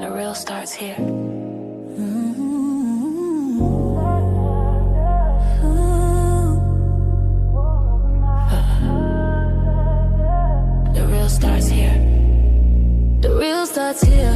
The real starts here. The real starts here. The real starts here.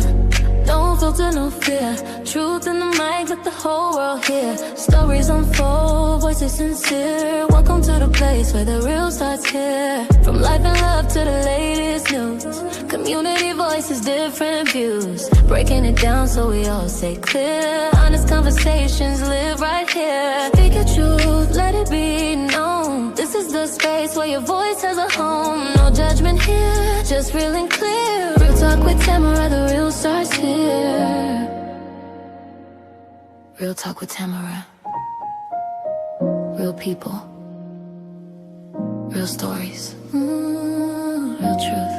No filter, no fear. Truth in the mic, let the whole world hear. Stories unfold, voices sincere. Welcome to the place where the real starts here. From life and love to the latest news. Community voices, different views. Breaking it down so we all stay clear. Honest conversations live right here. Speak your truth, let it be known. This is the space where your voice has a home. No judgment here, just real and clear. Real talk with Tamara, the real starts here. Real talk with Tamara. Real people. Real stories. Real truth.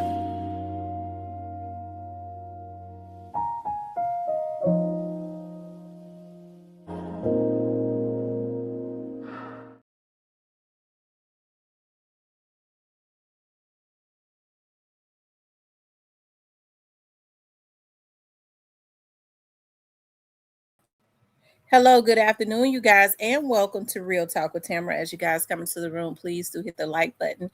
Hello, good afternoon, you guys, and welcome to Real Talk with Tamara. As you guys come into the room, please do hit the like button.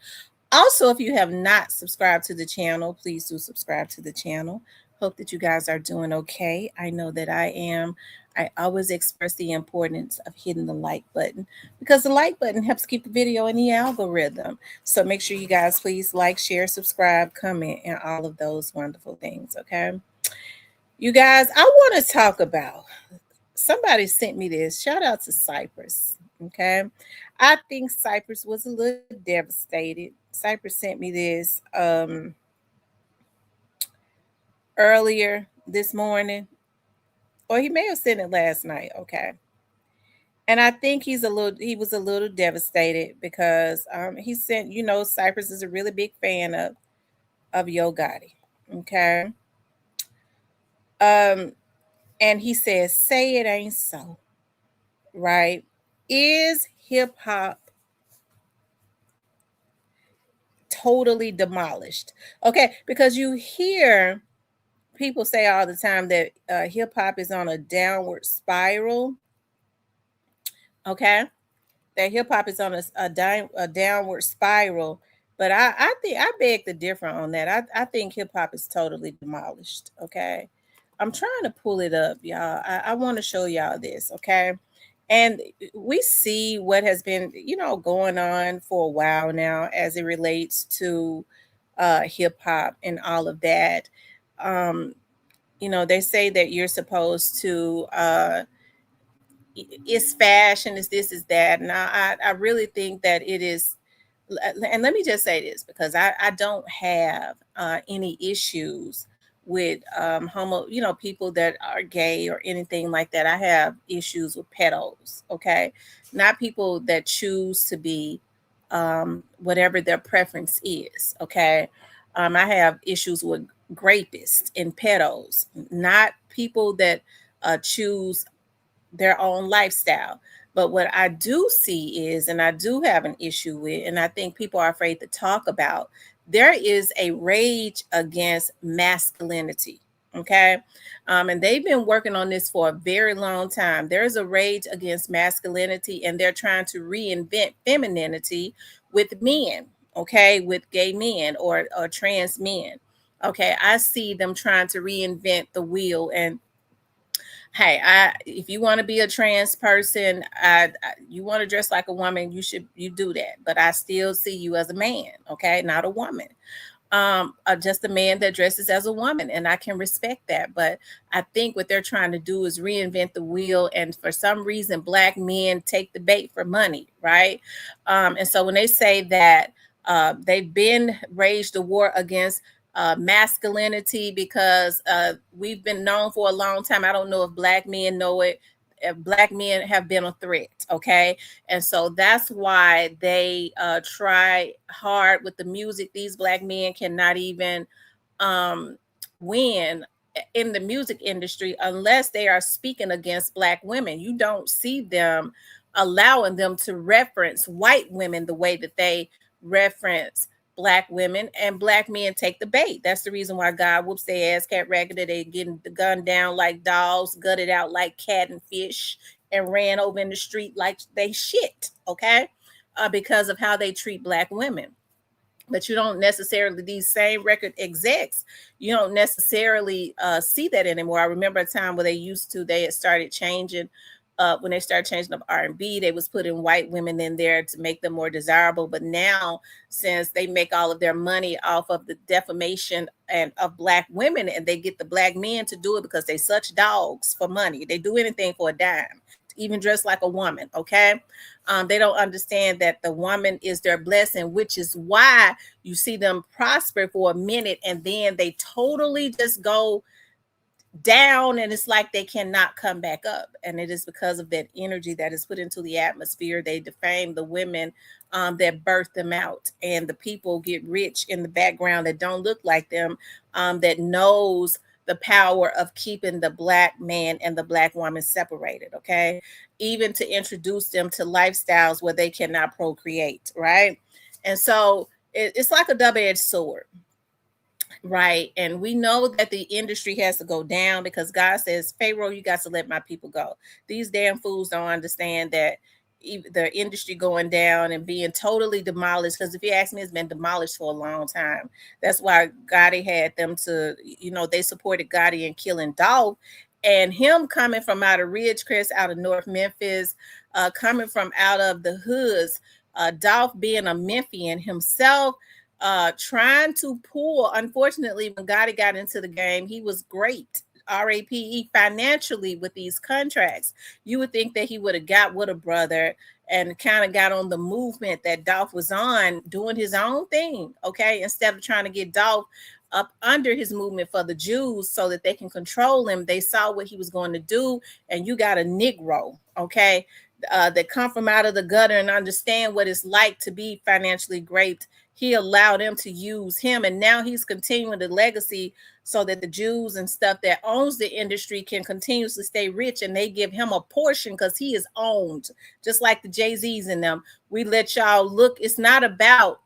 Also, if you have not subscribed to the channel, please do subscribe to the channel. Hope that you guys are doing okay. I know that I am. I always express the importance of hitting the like button because the like button helps keep the video in the algorithm. So make sure you guys please like, share, subscribe, comment, and all of those wonderful things, okay? You guys, I want to talk about somebody sent me this. Shout out to Cypress. Okay. I think Cypress was a little devastated. Cypress sent me this earlier this morning, or he may have sent it last night. Okay. And I think he was a little devastated because he sent, Cypress is a really big fan of Yo Gotti. Okay. And he says, say it ain't so. Right? Is hip hop totally demolished? Okay, because you hear people say all the time that hip hop is on a downward spiral. Okay, that hip hop is on a downward spiral. But I think I beg to differ on that. I think hip hop is totally demolished. Okay, I'm trying to pull it up, y'all. I want to show y'all this. Okay. And we see what has been, going on for a while now as it relates to hip hop and all of that. They say that you're supposed to, it's fashion, is this, is that. And I really think that it is. And let me just say this because I don't have any issues with people that are gay or anything like that. I have issues with pedos, okay? Not people that choose to be whatever their preference is, okay? I have issues with rapists and pedos, not people that choose their own lifestyle. But what I do see is, and I do have an issue with, and I think people are afraid to talk about, there is a rage against masculinity. Okay. And they've been working on this for a very long time. There's a rage against masculinity, and they're trying to reinvent femininity with men, okay, with gay men or trans men. Okay. I see them trying to reinvent the wheel. And hey, if you want to be a trans person, you want to dress like a woman, you do that. But I still see you as a man, okay, not a woman. Just a man that dresses as a woman, and I can respect that. But I think what they're trying to do is reinvent the wheel, and for some reason, Black men take the bait for money, right? And so when they say that they've been waged a war against masculinity because we've been known for a long time. I don't know if Black men know it. Black men have been a threat, okay? And so that's why they try hard with the music. These Black men cannot even win in the music industry unless they are speaking against Black women. You don't see them allowing them to reference white women the way that they reference black women, and black men take the bait. That's the reason why God whoops their ass cat ragged. They getting the gun down like dogs, gutted out like cat and fish, and ran over in the street like they shit. Okay, because of how they treat black women. But you don't necessarily, these same record execs, you don't necessarily see that anymore. I remember a time where they had started changing, when they started changing up R&B, they was putting white women in there to make them more desirable. But now, since they make all of their money off of the defamation and of black women, and they get the black men to do it because they such dogs for money, they do anything for a dime, even dress like a woman. Okay, they don't understand that the woman is their blessing, which is why you see them prosper for a minute and then they totally just go down, and it's like they cannot come back up. And it is because of that energy that is put into the atmosphere. They defame the women that birth them out, and the people get rich in the background that don't look like them, that knows the power of keeping the black man and the black woman separated. Okay, even to introduce them to lifestyles where they cannot procreate, right? And so it's like a double-edged sword. Right. And we know that the industry has to go down because God says, Pharaoh, you got to let my people go. These damn fools don't understand that the industry going down and being totally demolished. Because if you ask me, it's been demolished for a long time. That's why Gotti had them to, they supported Gotti in killing Dolph. And him coming from out of Ridgecrest, out of North Memphis, coming from out of the hoods, Dolph being a Memphian himself, trying to pull. Unfortunately, when Gotti got into the game, he was great, RAPE, financially with these contracts. You would think that he would have got with a brother and kind of got on the movement that Dolph was on, doing his own thing, okay, instead of trying to get Dolph up under his movement for the Jews so that they can control him. They saw what he was going to do, and you got a Negro, okay, that come from out of the gutter and understand what it's like to be financially great. He allowed them to use him, and now he's continuing the legacy so that the Jews and stuff that owns the industry can continuously stay rich, and they give him a portion because he is owned, just like the Jay-Z's in them. We let y'all look. It's not about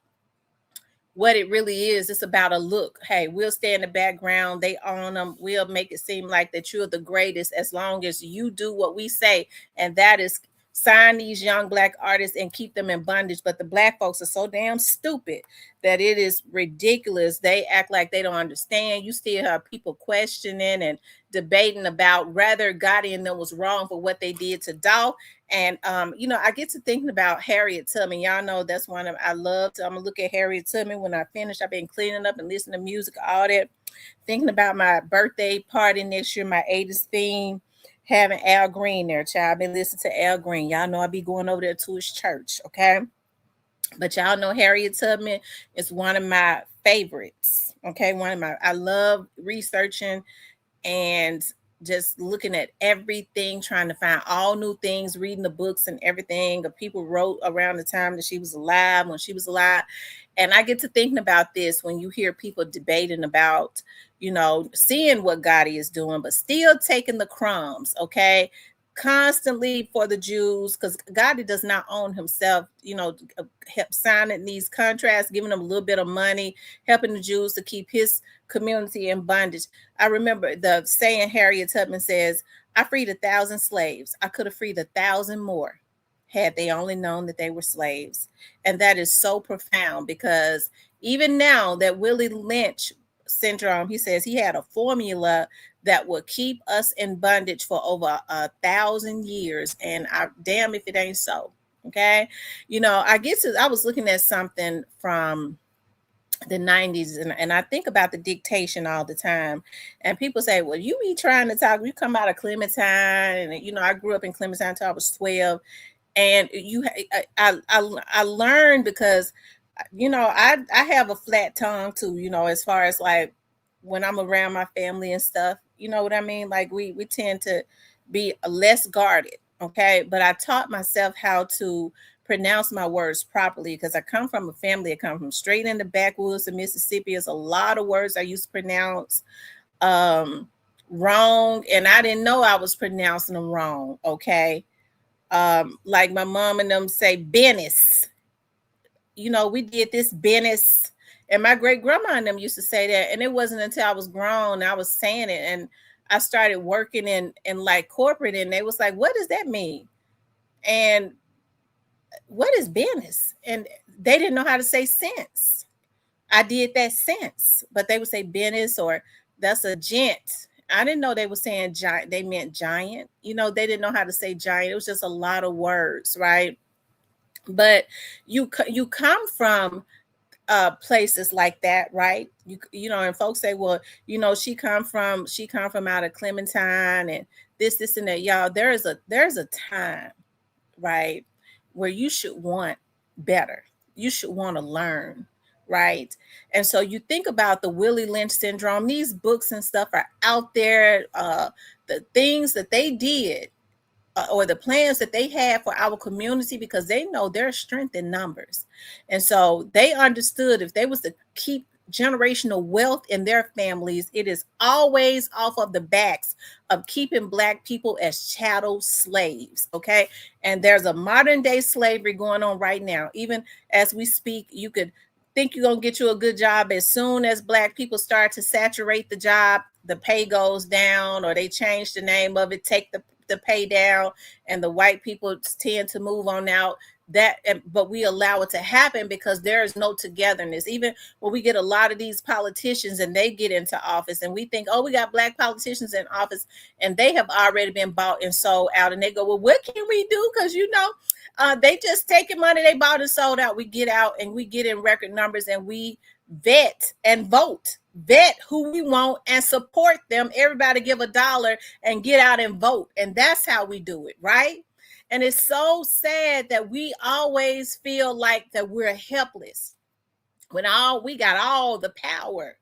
what it really is. It's about a look. Hey, we'll stay in the background. They own them. We'll make it seem like that you're the greatest as long as you do what we say, and that is sign these young black artists and keep them in bondage. But the black folks are so damn stupid that it is ridiculous. They act like they don't understand. You still have people questioning and debating about whether Gotti and them was wrong for what they did to Dolph. And I get to thinking about Harriet Tubman. Y'all know that's one of I'm gonna look at Harriet Tubman when I finish. I've been cleaning up and listening to music, all that, thinking about my birthday party next year, my 80s theme, having Al Green there, child. I've been listening to Al Green. Y'all know I be going over there to his church, okay? But y'all know Harriet Tubman is one of my favorites, okay? I love researching and just looking at everything, trying to find all new things, reading the books and everything that people wrote around the time that she was alive, when she was alive. And I get to thinking about this when you hear people debating about, seeing what Gotti is doing, but still taking the crumbs, okay? Constantly for the Jews, because Gotti does not own himself, help signing these contracts, giving them a little bit of money, helping the Jews to keep his community in bondage. I remember the saying Harriet Tubman says, I freed 1,000 slaves. I could have freed 1,000 more had they only known that they were slaves. And that is so profound, because even now that Willie Lynch syndrome, he says he had a formula that will keep us in bondage for over 1,000 years. And damn if it ain't so. Okay. I was looking at something from the 90s, and I think about the dictation all the time. And people say, well, you be trying to talk, you come out of Clementine, and I grew up in Clementine until I was 12. And I learned because I have a flat tongue too, as far as like when I'm around my family and stuff, you know what I mean? Like we tend to be less guarded. Okay. But I taught myself how to pronounce my words properly, because I come from a family that come from straight in the backwoods of Mississippi. There's a lot of words I used to pronounce wrong, and I didn't know I was pronouncing them wrong. Okay. Like my mom and them say Bennis. We did this Bennis. And my great grandma and them used to say that. And it wasn't until I was grown, I was saying it. And I started working in like corporate, and they was like, what does that mean? And what is business? And they didn't know how to say sense. I did that sense, but they would say business, or that's a gent. I didn't know they were saying giant. They meant giant. You know, they didn't know how to say giant. It was just a lot of words, right? But you come from places like that, right? You know, and folks say, well, you know, she come from out of Clementine, and this and that. Y'all, there's a time, right, where you should want better. You should want to learn, right? And so you think about the Willie Lynch syndrome. These books and stuff are out there. The things that they did, or the plans that they had for our community, because they know there's strength in numbers. And so they understood if they was to keep generational wealth in their families, it is always off of the backs of keeping Black people as chattel slaves. Okay. And there's a modern day slavery going on right now. Even as we speak, you could think you're going to get you a good job. As soon as Black people start to saturate the job, the pay goes down, or they change the name of it, take the pay down, and the white people tend to move on out. But we allow it to happen because there is no togetherness. Even when we get a lot of these politicians and they get into office, and we think, oh, we got Black politicians in office, and they have already been bought and sold out, and they go, well, what can we do? Because they just taking money they bought and sold out. We get out and we get in record numbers, and we vet and vet who we want and support them. Everybody give $1 and get out and vote. And that's how we do it, right? And it's so sad that we always feel like that we're helpless when we got all the power.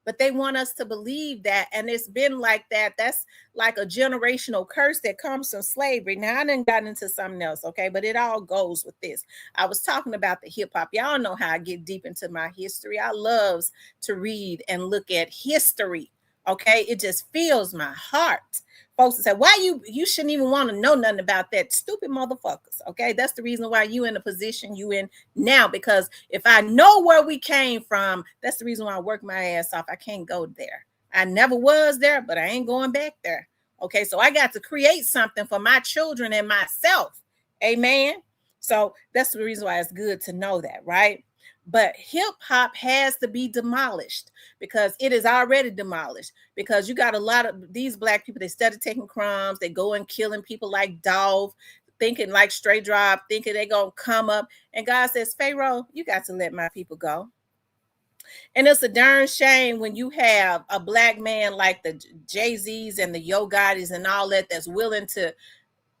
But they want us to believe that. And it's been like that. That's like a generational curse that comes from slavery. Now, I done got into something else, okay? But it all goes with this. I was talking about the hip hop. Y'all know how I get deep into my history. I loves to read and look at history, okay? It just fills my heart. Folks say, why you shouldn't even want to know nothing about that. Stupid motherfuckers, okay? That's the reason why you in the position you in now, because if I know where we came from, that's the reason why I work my ass off. I can't go there. I never was there, but I ain't going back there. Okay, so I got to create something for my children and myself. Amen. So that's the reason why it's good to know that, right? But hip hop has to be demolished, because it is already demolished. Because you got a lot of these Black people, they started taking crumbs, they go and killing people like Dolph, thinking like Straight Drop, thinking they're going to come up. And God says, Pharaoh, you got to let my people go. And it's a darn shame when you have a Black man like the Jay-Z's and the Yo Gottis and all that, that's willing to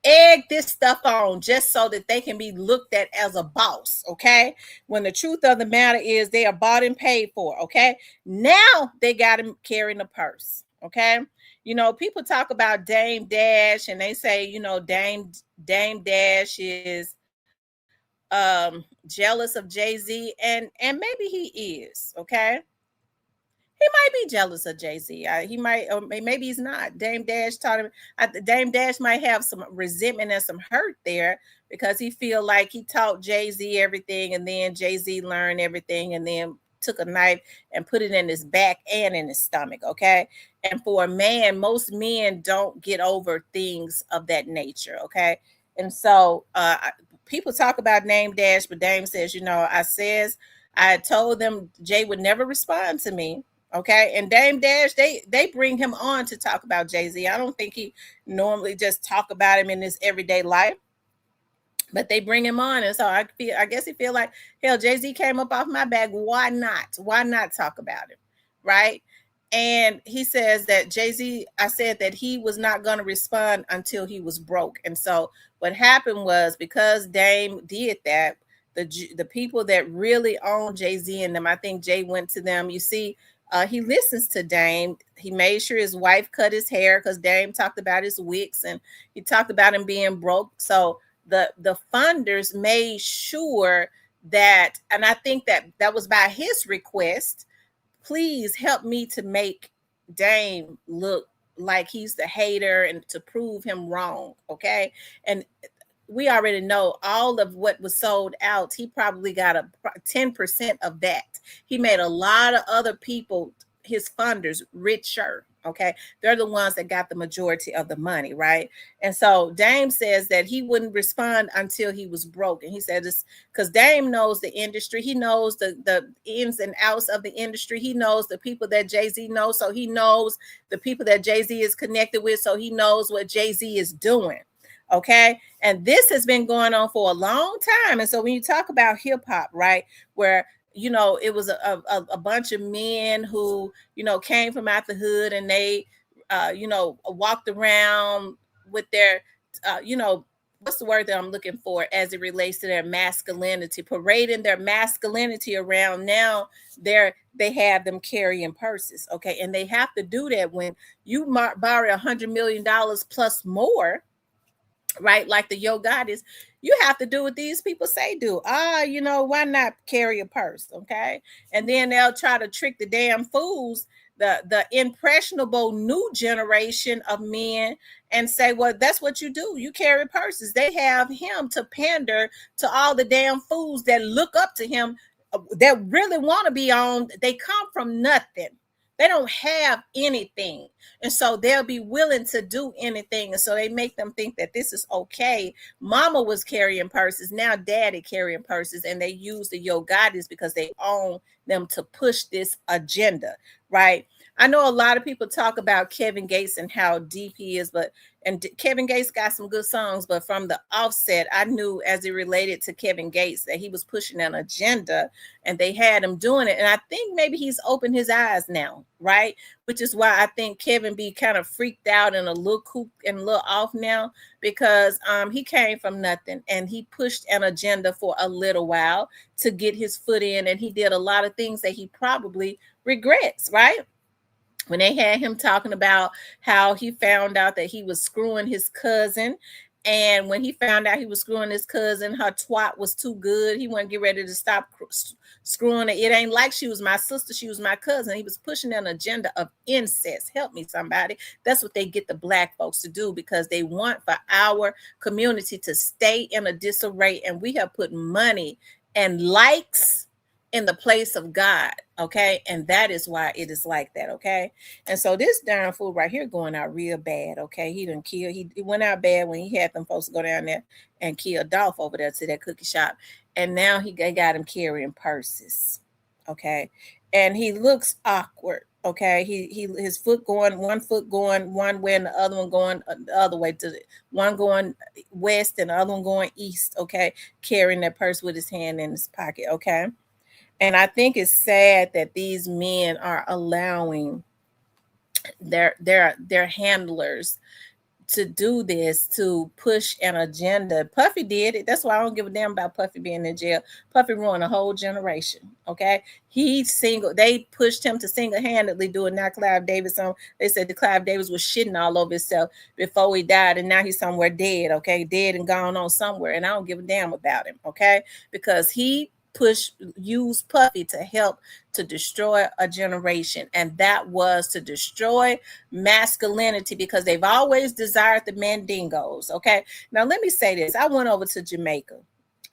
egg this stuff on just so that they can be looked at as a boss, okay? When the truth of the matter is they are bought and paid for, okay? Now they got him carrying a purse, okay? You know, people talk about Dame Dash, and they say, you know, Dame Dash is jealous of Jay-Z, and maybe he is, okay? He might be jealous of Jay-Z. He might, or maybe he's not. Dame Dash taught him. Dame Dash might have some resentment and some hurt there, because he feel like he taught Jay-Z everything, and then Jay-Z learned everything, and then took a knife and put it in his back and in his stomach. Okay. And for a man, most men don't get over things of that nature. Okay. And so people talk about Dame Dash, but Dame says, you know, I told them Jay would never respond to me. Okay. And Dame Dash, they bring him on to talk about Jay-Z. I don't think he normally just talk about him in his everyday life, but they bring him on. And so I guess he feel like, hell, Jay-Z came up off my back. Why not? Why not talk about him? Right. And he says that Jay-Z, I said that he was not going to respond until he was broke. And so what happened was, because Dame did that, the people that really own Jay-Z and them, I think Jay went to them. You see, he listens to Dame. He made sure his wife cut his hair, because Dame talked about his wigs, and he talked about him being broke. So the funders made sure that, and I think that was by his request, please help me to make Dame look like he's the hater and to prove him wrong. Okay. And we already know all of what was sold out. He probably got a 10% of that. He made a lot of other people, his funders, richer. Okay, they're the ones that got the majority of the money, right? And so Dame says that he wouldn't respond until he was broke. And he said this because Dame knows the industry. He knows the ins and outs of the industry. He knows the people that Jay-Z knows. So he knows the people that Jay-Z is connected with. So he knows what Jay-Z is doing. Okay. And this has been going on for a long time. And so when you talk about hip hop, right, where it was a bunch of men who, came from out the hood, and they, walked around with their, what's the word that I'm looking for as it relates to their masculinity, parading their masculinity around. Now they have them carrying purses. Okay. And they have to do that when you borrow $100 million plus more, right? Like the Yo Goddess, you have to do what these people say do. Why not carry a purse? Okay. And then they'll try to trick the damn fools, the impressionable new generation of men, and say, well, that's what you do. You carry purses. They have him to pander to all the damn fools that look up to him, that really want to be on. They come from nothing. They don't have anything. And so they'll be willing to do anything. And so they make them think that this is okay. Mama was carrying purses. Now daddy carrying purses. And they use the Yo Goddess because they own them to push this agenda, right? I know a lot of people talk about Kevin Gates and how deep he is, and Kevin Gates got some good songs, but from the offset, I knew as it related to Kevin Gates that he was pushing an agenda, and they had him doing it. And I think maybe he's opened his eyes now, right? Which is why I think Kevin be kind of freaked out and a little kook and a little off now, because he came from nothing and he pushed an agenda for a little while to get his foot in, and he did a lot of things that he probably regrets, right? When they had him talking about how he found out that he was screwing his cousin. And when he found out he was screwing his cousin, her twat was too good. He wouldn't get ready to stop screwing it. It ain't like she was my sister, she was my cousin. He was pushing an agenda of incest. Help me, somebody. That's what they get the black folks to do, because they want for our community to stay in a disarray. And we have put money and likes in the place of God, okay? And that is why it is like that, okay? And so this darn fool right here going out real bad, okay? He done killed, he went out bad when he had them folks go down there and kill Dolph over there to that cookie shop. And now they got him carrying purses, okay? And he looks awkward, okay? His foot going, one foot going one way and the other one going the other way, one going west and the other one going east, okay? Carrying that purse with his hand in his pocket, okay? And I think it's sad that these men are allowing their handlers to do this, to push an agenda. Puffy did it. That's why I don't give a damn about Puffy being in jail. Puffy ruined a whole generation. Okay. They pushed him to single-handedly do it, not Clive Davis. They said that Clive Davis was shitting all over himself before he died, and now he's somewhere dead. Okay. Dead and gone on somewhere. And I don't give a damn about him. Okay. Because he used Puffy to help to destroy a generation, and that was to destroy masculinity, because they've always desired the mandingos. Okay, now let me say this. I went over to Jamaica,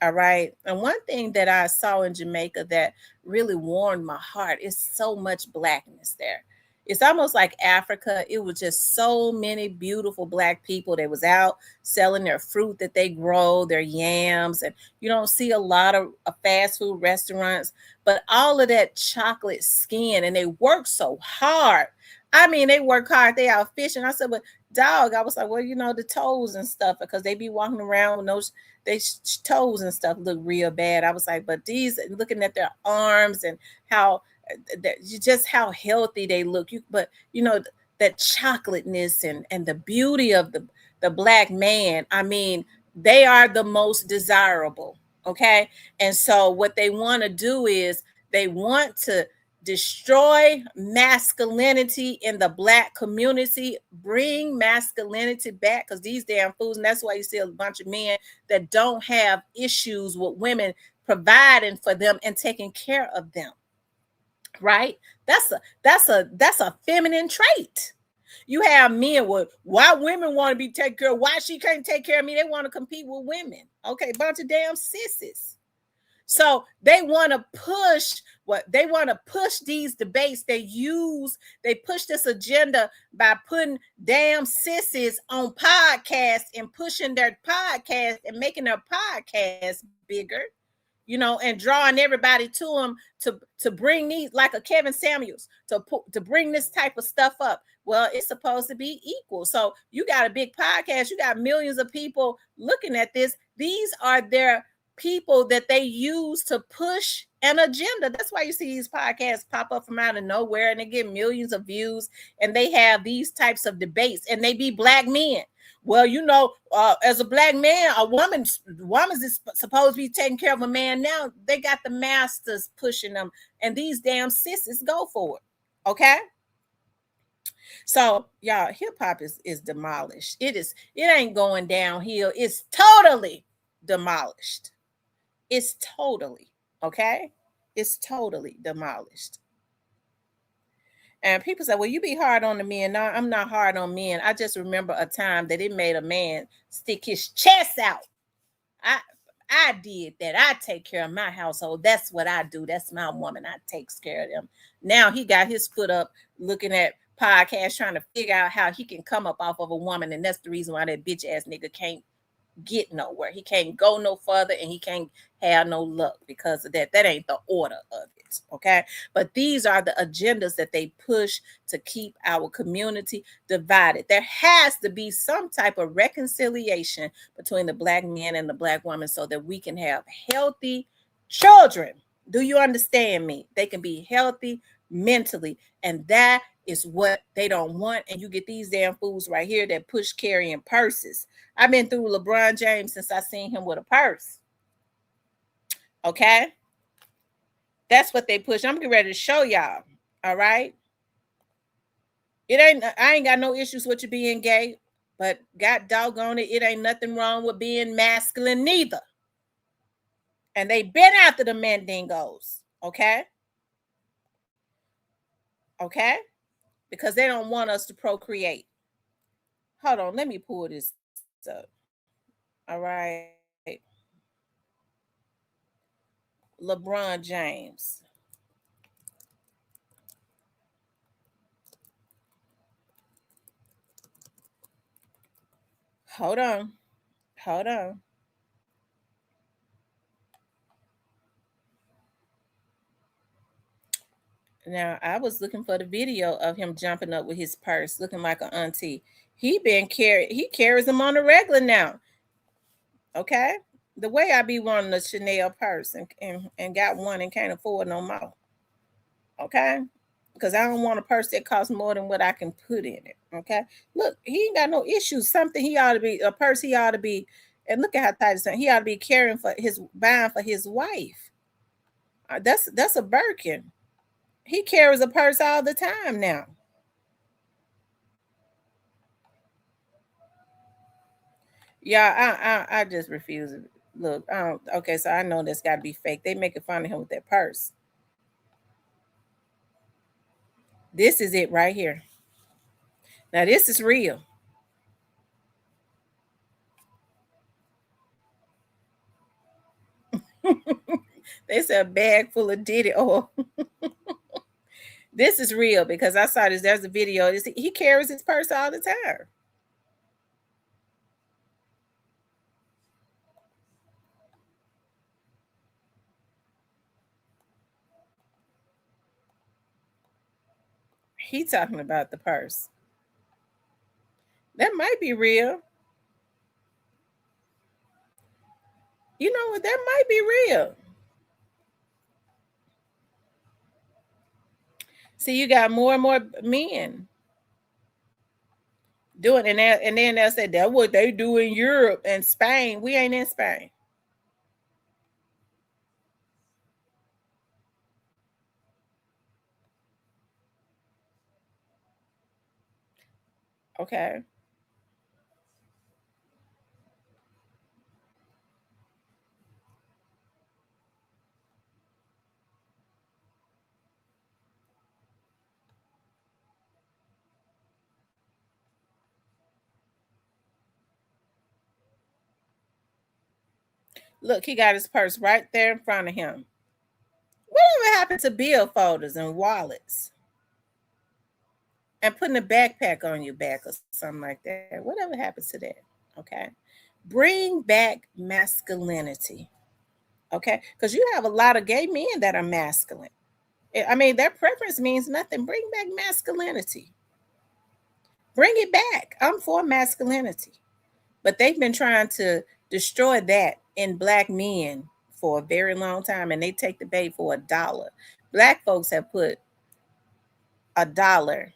all right, and one thing that I saw in Jamaica that really warmed my heart is so much blackness there. It's almost like Africa. It was just so many beautiful black people. They was out selling their fruit that they grow, their yams, and you don't see a lot of fast food restaurants, but all of that chocolate skin, and they work so hard. I mean, they work hard. They out fishing. I said, but dog, I was like, well, the toes and stuff, because they be walking around with those, toes and stuff look real bad. I was like, but these, looking at their arms and how, just how healthy they look, that chocolateness and the beauty of the black man. I mean, they are the most desirable. Okay. And so what they want to do is they want to destroy masculinity in the black community, bring masculinity back, because these damn fools. And that's why you see a bunch of men that don't have issues with women providing for them and taking care of them. Right? That's a feminine trait. You have men with why women want to be taken care of, why she can't take care of me. They want to compete with women. Okay, bunch of damn sissies. So they want to push these debates. They push this agenda by putting damn sissies on podcasts and pushing their podcast and making their podcast bigger, and drawing everybody to them to bring these, like a Kevin Samuels, to bring this type of stuff up. Well, it's supposed to be equal. So you got a big podcast, you got millions of people looking at this. These are their people that they use to push an agenda. That's why you see these podcasts pop up from out of nowhere and they get millions of views, and they have these types of debates, and they be black men. Well, as a black man, a woman is supposed to be taking care of a man. Now they got the masters pushing them, and these damn sissies go for it. Okay. So y'all, hip hop is demolished. It ain't going downhill. It's totally demolished. It's totally, okay? It's totally demolished. And people say, well, you be hard on the men. No, I'm not hard on men. I just remember a time that it made a man stick his chest out. I did that. I take care of my household. That's what I do. That's my woman. I takes care of them. Now he got his foot up looking at podcasts, trying to figure out how he can come up off of a woman. And that's the reason why that bitch ass nigga can't get nowhere. He can't go no further, and he can't have no luck because of that. That ain't the order of it. Okay. But these are the agendas that they push to keep our community divided. There has to be some type of reconciliation between the black man and the black woman so that we can have healthy children. Do you understand me? They can be healthy mentally, and that is what they don't want. And you get these damn fools right here that push carrying purses. I've been through LeBron James since I seen him with a purse. Okay. That's what they push. I'm getting ready to show y'all. All right. I ain't got no issues with you being gay, but God doggone it, it ain't nothing wrong with being masculine neither. And they been after the mandingos. Okay. Okay. Because they don't want us to procreate. Hold on. Let me pull this up. All right. LeBron James. Hold on. Hold on. Now, I was looking for the video of him jumping up with his purse, looking like an auntie. He carries them on a regular now. Okay? The way I be wanting a Chanel purse and got one and can't afford no more. Okay? Because I don't want a purse that costs more than what I can put in it. Okay? Look, he ain't got no issues. A purse he ought to be, and look at how tight it's on. He ought to be buying for his wife. That's a Birkin. He carries a purse all the time now. Yeah, I just refuse it. Look, okay, so I know that's got to be fake. They making fun of him with that purse. This is it right here. Now this is real. They said a bag full of Diddy oil. This is real because I saw this. There's a video. He carries his purse all the time. He talking about the purse. That might be real. You know what? That might be real. See, you got more and more men doing it, and then they'll say that's what they do in Europe and Spain. We ain't in Spain. Okay. Look, he got his purse right there in front of him. Whatever happened to billfolders and wallets and putting a backpack on your back or something like that? Whatever happened to that? Okay. Bring back masculinity. Okay. Because you have a lot of gay men that are masculine. I mean, their preference means nothing. Bring back masculinity. Bring it back. I'm for masculinity. But they've been trying to destroy that in black men for a very long time, and they take the bait for $1. Black folks have put $1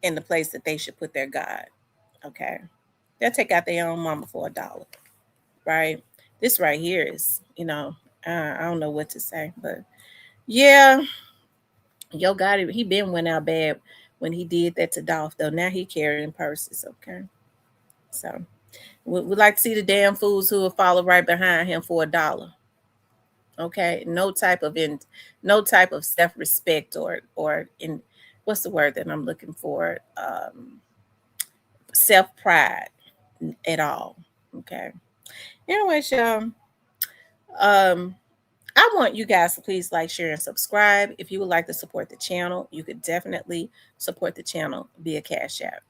in the place that they should put their God. Okay. They'll take out their own mama for $1. Right. This right here is, I don't know what to say, but yeah, Yo Gotti, he been went out bad when he did that to Dolph, though. Now he carrying purses. Okay. So we like to see the damn fools who will follow right behind him for $1. Okay. No type of self-respect or in what's the word that I'm looking for? Self-pride at all. Okay. Anyway, y'all. Um, I want you guys to please like, share, and subscribe. If you would like to support the channel, you could definitely support the channel via Cash App.